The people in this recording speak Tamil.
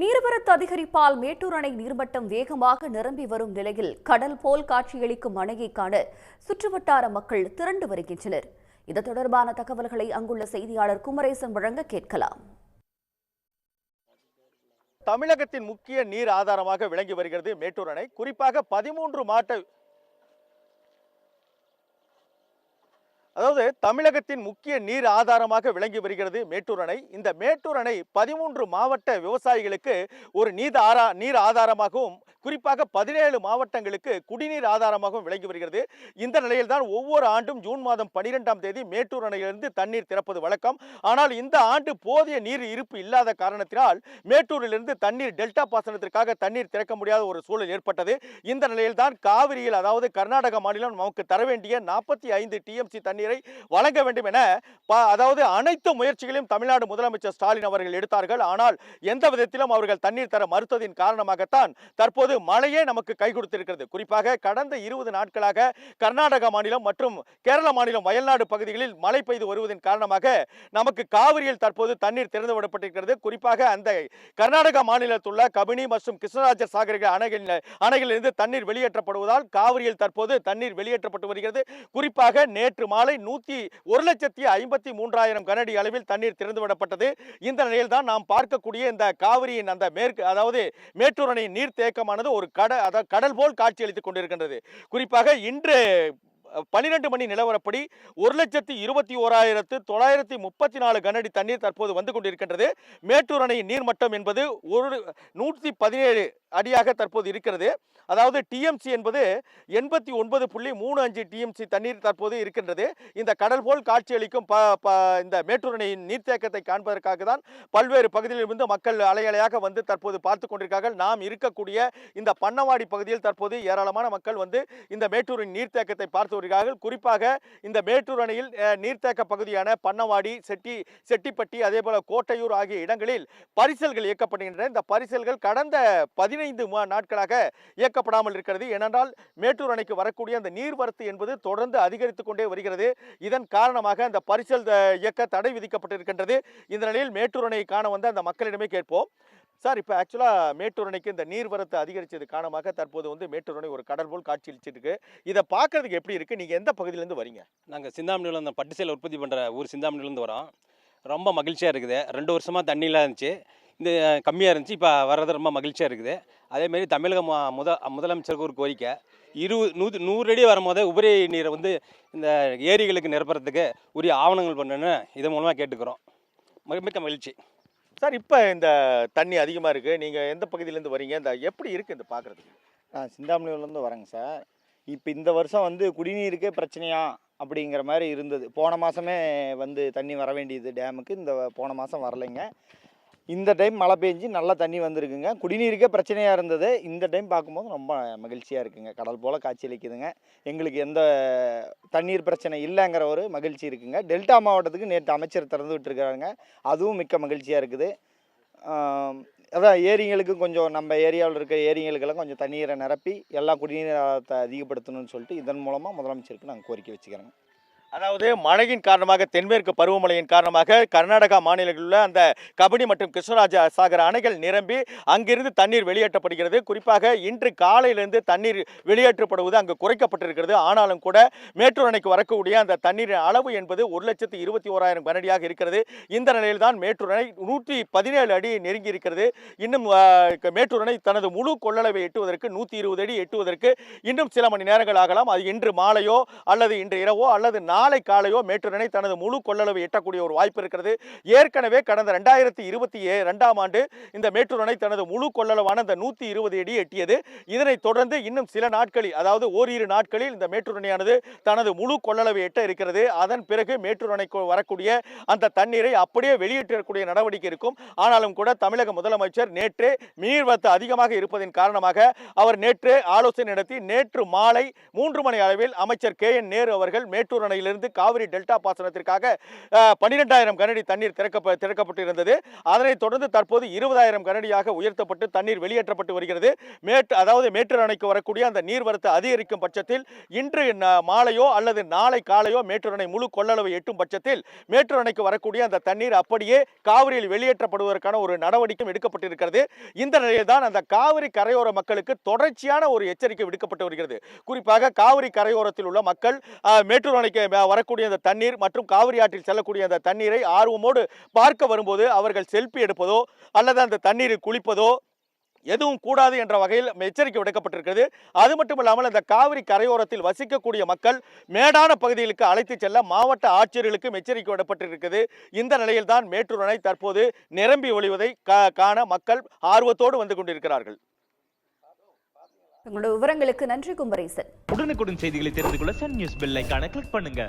நீர்வரத்து அதிகரிப்பால் மேட்டூர் அணை நீர்மட்டம் வேகமாக நிரம்பி வரும் நிலையில் கடல் போல் காட்சியளிக்கும் அணையை காண சுற்றுவட்டார மக்கள் திரண்டு வருகின்றனர். இது தொடர்பான தகவல்களை அங்குள்ள செய்தியாளர் குமரேசன் வழங்க கேட்கலாம். தமிழகத்தின் முக்கிய நீர் ஆதாரமாக விளங்கி வருகிறது மேட்டூர் அணை. குறிப்பாக 13 தமிழகத்தின் முக்கிய நீர் ஆதாரமாக விளங்கி வருகிறது மேட்டூர் அணை. இந்த மேட்டூர் அணை 13 மாவட்ட விவசாயிகளுக்கு ஒரு நீர் ஆதாரமாகவும் குறிப்பாக 17 மாவட்டங்களுக்கு குடிநீர் ஆதாரமாகவும் விளங்கி வருகிறது. இந்த நிலையில்தான் ஒவ்வொரு ஆண்டும் ஜூன் மாதம் 12ஆம் தேதி மேட்டூர் அணையிலிருந்து தண்ணீர் திறப்பது வழக்கம். ஆனால் இந்த ஆண்டு போதிய நீர் இருப்பு இல்லாத காரணத்தினால் மேட்டூரிலிருந்து தண்ணீர் டெல்டா பாசனத்திற்காக தண்ணீர் திறக்க முடியாத ஒரு சூழல் ஏற்பட்டது. இந்த நிலையில்தான் காவிரியில் அதாவது கர்நாடக மாநிலம் நமக்கு தர வேண்டிய 45 டிஎம்சி தண்ணீரை வழங்க வேண்டும் என அனைத்து முயற்சிகளையும் தமிழ்நாடு முதலமைச்சர் ஸ்டாலின் அவர்கள் எடுத்தார்கள். ஆனால் எந்த விதத்திலும் அவர்கள் தண்ணீர் தர மறுத்ததின் காரணமாகத்தான் தற்போது மழையே நமக்கு கை கொடுத்திருக்கிறது. குறிப்பாக கடந்த 20 நாட்களாக கர்நாடக மாநிலம் மற்றும் கேரள மாநிலம் வயல்நாடு பகுதிகளில் மழை பெய்து வருவதன் காரணமாக நமக்கு காவிரியில் தற்போது தண்ணீர் திறந்து விடப்பட்டிருக்கிறது. குறிப்பாக அந்த கர்நாடக மாநிலத்தில் உள்ள கபினி மற்றும் கிருஷ்ணராஜ சாகர் அணைகளிலிருந்து தண்ணீர் வெளியேற்றப்படுவதால் காவிரியில் தற்போது தண்ணீர் வெளியேற்றப்பட்டு வருகிறது. குறிப்பாக நேற்று மாலை 1,53,000 கனஅடி அளவில் தண்ணீர் திறந்து விடப்பட்டது. இந்த நிலையில் தான் நாம் பார்க்கக்கூடிய இந்த காவிரியின் அந்த மேட்டூர் அணையின் நீர்த்தேக்கமானது ஒரு கடல் போல் காட்சியளித்துக் கொண்டிருக்கின்றது. குறிப்பாக இன்று 12 மணி நிலவரப்படி 1,21,934 கனஅடி தண்ணீர் தற்போது வந்து கொண்டிருக்கின்றது. மேட்டூர் அணையின் நீர்மட்டம் என்பது 117 அடியாக தற்போது இருக்கிறது. அதாவது டிஎம்சி என்பது 89.35 டிஎம்சி தண்ணீர் தற்போது இருக்கின்றது. இந்த கடல் போல் காட்சியளிக்கும் இந்த மேட்டூர் அணையின் நீர்த்தேக்கத்தை காண்பதற்காக தான் பல்வேறு பகுதிகளிலிருந்து மக்கள் அலையலையாக வந்து தற்போது பார்த்து கொண்டிருக்கிறார்கள். நாம் இருக்கக்கூடிய இந்த பன்னவாடி பகுதியில் தற்போது ஏராளமான மக்கள் வந்து இந்த மேட்டூரின் நீர்த்தேக்கத்தை பார்த்து வருகிறார்கள். குறிப்பாக இந்த மேட்டூர் அணையில் நீர்த்தேக்க பகுதியான பன்னவாடி, செட்டிப்பட்டி, அதே போல கோட்டையூர் ஆகிய இடங்களில் பரிசல்கள் இயக்கப்படுகின்றன. இந்த பரிசல்கள் கடந்த 15 நாட்களாக இயக்கப்படாமல் இருக்கிறது. ஏனென்றால் மேட்டூர் அணைக்கு வரக்கூடிய அந்த நீர்வரத்து என்பது தொடர்ந்து அதிகரித்துக் கொண்டே வருகிறது. இதன் காரணமாக அந்த பரிசல் இயக்க தடை விதிக்கப்பட்டிருக்கின்றது. இந்த நிலையில் மேட்டூர் அணையை காண வந்த அந்த மக்களிடமே கேட்போம். சார், இப்போ ஆக்சுவலாக மேட்டூர் அணைக்கு இந்த நீர்வரத்து அதிகரித்தது காரணமாக தற்போது வந்து மேட்டூர் அணை ஒரு கடல் போல் காட்சியளிச்சிட்டு இருக்கு. இதை பார்க்கறதுக்கு எப்படி இருக்கு? நீங்கள் எந்த பகுதியிலேருந்து வரீங்க? நாங்கள் சிந்தாமணியில் அந்த பட்டு சேலை உற்பத்தி பண்ணுற ஊர் சிந்தாமணிலேருந்து வரோம். ரொம்ப மகிழ்ச்சியாக இருக்குது. 2 வருஷமாக தண்ணிலாம் இருந்துச்சு, இந்த கம்மியாக இருந்துச்சு. இப்போ வர்றது ரொம்ப மகிழ்ச்சியாக இருக்குது. அதேமாரி தமிழக முதலமைச்சருக்கு ஒரு கோரிக்கை, 100 அடி வரும்போது உபரி நீரை வந்து இந்த ஏரிகளுக்கு நிரப்புறதுக்கு உரிய ஆவணங்கள் பண்ணணுன்னு இதன் மூலமாக கேட்டுக்கிறோம். மிக்க மகிழ்ச்சி. சார், இப்போ இந்த தண்ணி அதிகமாக இருக்குது, நீங்கள் எந்த பகுதியிலேருந்து வரீங்க? இந்த எப்படி இருக்குது இந்த பார்க்குறதுக்கு? சிந்தாமணியூர்லேருந்து வரேங்க சார். இப்போ இந்த வருஷம் வந்து குடிநீருக்கே பிரச்சனையா அப்படிங்கிற மாதிரி இருந்தது. போன மாதமே வந்து தண்ணி வர வேண்டியது டேமுக்கு, இந்த போன மாதம் வரலைங்க. இந்த டைம் மழை பெஞ்சு நல்லா தண்ணி வந்திருக்குங்க. குடிநீருக்கே பிரச்சனையாக இருந்தது. இந்த டைம் பார்க்கும்போது ரொம்ப மகிழ்ச்சியாக இருக்குங்க. கடல் போல் காட்சியளிக்குதுங்க. எங்களுக்கு எந்த தண்ணீர் பிரச்சனை இல்லைங்கிற ஒரு மகிழ்ச்சி இருக்குங்க. டெல்டா மாவட்டத்துக்கு நேற்று அமைச்சர் திறந்து விட்டுருக்காங்க. அதுவும் மிக்க மகிழ்ச்சியாக இருக்குது. அதான் ஏரிங்களுக்கும் கொஞ்சம் நம்ம ஏரியாவில் இருக்க ஏரிங்களுக்கெல்லாம் கொஞ்சம் தண்ணீரை நிரப்பி எல்லா குடிநீரத்தை அதிகப்படுத்தணும்னு சொல்லிட்டு இதன் மூலமாக முதலமைச்சருக்கு நாங்கள் கோரிக்கை வச்சுக்கிறோங்க. அதாவது மழையின் காரணமாக, தென்மேற்கு பருவமழையின் காரணமாக கர்நாடகா மாநிலங்களில் உள்ள அந்த கபினி மற்றும் கிருஷ்ணராஜ சாகர் அணைகள் நிரம்பி அங்கிருந்து தண்ணீர் வெளியேற்றப்படுகிறது. குறிப்பாக இன்று காலையிலிருந்து தண்ணீர் வெளியேற்றப்படுவது அங்கு குறைக்கப்பட்டிருக்கிறது. ஆனாலும் கூட மேட்டூர் அணைக்கு வரக்கூடிய அந்த தண்ணீர் அளவு என்பது 1,21,000 கனஅடியாக இருக்கிறது. இந்த நிலையில் தான் மேட்டூர் அணை 117 அடி நெருங்கி இருக்கிறது. இன்னும் மேட்டூர் அணை தனது முழு கொள்ளளவை எட்டுவதற்கு 120 அடி எட்டுவதற்கு இன்னும் சில மணி நேரங்கள் ஆகலாம். அது இன்று மாலையோ அல்லது இன்று இரவோ அல்லது நாளை காலையோ மேட்டூர் அணை தனது முழு கொள்ளளவை எட்டக்கூடிய ஒரு வாய்ப்பு இருக்கிறது. ஏற்கனவே கடந்த 2022ஆம் ஆண்டு இந்த மேட்டூர் அணை தனது முழு கொள்ளளவான இந்த 120 அடி எட்டியது. இதனைத் தொடர்ந்து இன்னும் சில நாட்களில், அதாவது ஓரிரு நாட்களில் இந்த மேட்டூர் அணையானது தனது முழு கொள்ளளவை எட்ட இருக்கிறது. அதன் பிறகு மேட்டூர் அணைக்கு வரக்கூடிய அந்த தண்ணீரை அப்படியே வெளியேற்றக்கூடிய நடவடிக்கை இருக்கும். ஆனாலும் கூட தமிழக முதலமைச்சர் நேற்று நீர்வரத்து அதிகமாக இருப்பதன் காரணமாக அவர் நேற்று ஆலோசனை நடத்தி நேற்று மாலை 3 மணி அளவில் அமைச்சர் KN நேரு அவர்கள் மேட்டூர் அணையில் அணையிலிருந்து காவிரி டெல்டா பாசனத்திற்காக 12,000 கனஅடி தண்ணீர் திறக்கப்பட்டிருந்தது. அதனைத் தொடர்ந்து தற்போது 20,000 கனஅடியாக உயர்த்தப்பட்டு தண்ணீர் வெளியேற்றப்பட்டு வருகிறது. அதாவது மேட்டூர் அணைக்கு வரக்கூடிய அந்த நீர்வரத்து அதிகரிக்கும் பட்சத்தில் இன்று மாலையோ அல்லது நாளை காலையோ மேட்டூர் அணை முழு கொள்ளளவை எட்டும் பட்சத்தில் மேட்டூர் அணைக்கு வரக்கூடிய அந்த தண்ணீர் அப்படியே காவிரியில் வெளியேற்றப்படுவதற்கான ஒரு நடவடிக்கை எடுக்கப்பட்டிருக்கிறது. இந்த நிலையில் தான் அந்த காவிரி கரையோர மக்களுக்கு தொடர்ச்சியான ஒரு எச்சரிக்கை விடுக்கப்பட்டு வருகிறது. குறிப்பாக காவிரி கரையோரத்தில் உள்ள மக்கள் மேட்டூர் அணைக்கு வரக்கூடிய அந்த தண்ணீர் மற்றும் காவிரி ஆற்றில் செல்லக்கூடிய அந்த தண்ணீரை ஆர்வமோடு பார்க்க வரும்போது அவர்கள் செல்ஃபி எடுப்பதோ அல்லது அந்த தண்ணீரில் குளிப்பதோ எதுவும் கூடாது என்ற வகையில் எச்சரிக்கை விடுக்கப்பட்டிருக்கிறது. அது மட்டுமல்லாமல் அந்த காவிரி கரையோரத்தில் வசிக்கக்கூடிய மக்கள் மேடான பகுதிகளுக்கு அழைத்து செல்ல மாவட்ட ஆட்சியர்களுக்கும் எச்சரிக்கை விடப்பட்டிருக்கிறது. இந்த நிலையில் தான் மேட்டூர் அணை தற்போது நிரம்பி ஒழிவதை காண மக்கள் ஆர்வத்தோடு வந்து கொண்டிருக்கிறார்கள். உங்களுடைய விவரங்களுக்கு நன்றி குமரேசன். உடனுக்குடன் செய்திகளை தெரிந்து கொள்ள சன் நியூஸ் பெல் ஐகானை கிளிக் பண்ணுங்க.